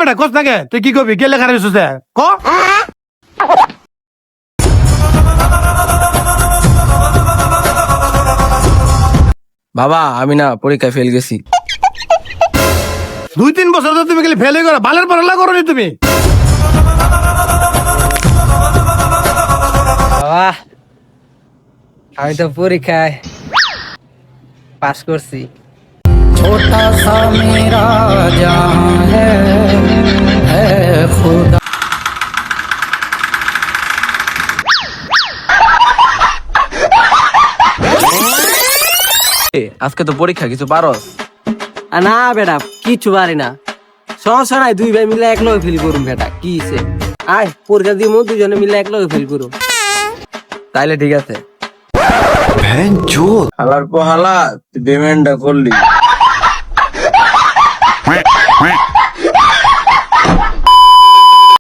বেটা কস নাকি তুই কি কবি কে লেখা রয়েছিস ক বাবা আমি না পরীক্ষায় ফেল গেছি। 2-3 বছর তো তুমি খালি ফেলে করো বালের পড়ালা করো নি তুমি বাবা আমি তো পরীক্ষায় পাস করছি। ছোটা সা মেরা জাহান হ্যায় খুদা। আজকে তো পরীক্ষা কিছু পারস? না বেটা কিচ্ছু পারি না, সমস্যা নাই, দুই ভাই মিলে এক লগে ফেল করুম বেটা, কি হইছে আয় পরীক্ষা দিমু দুজনে মিলে এক লগে ফেল করুম। তাইলে ঠিক আছে। হালার পর হালা তুই পেমেন্টটা করলি।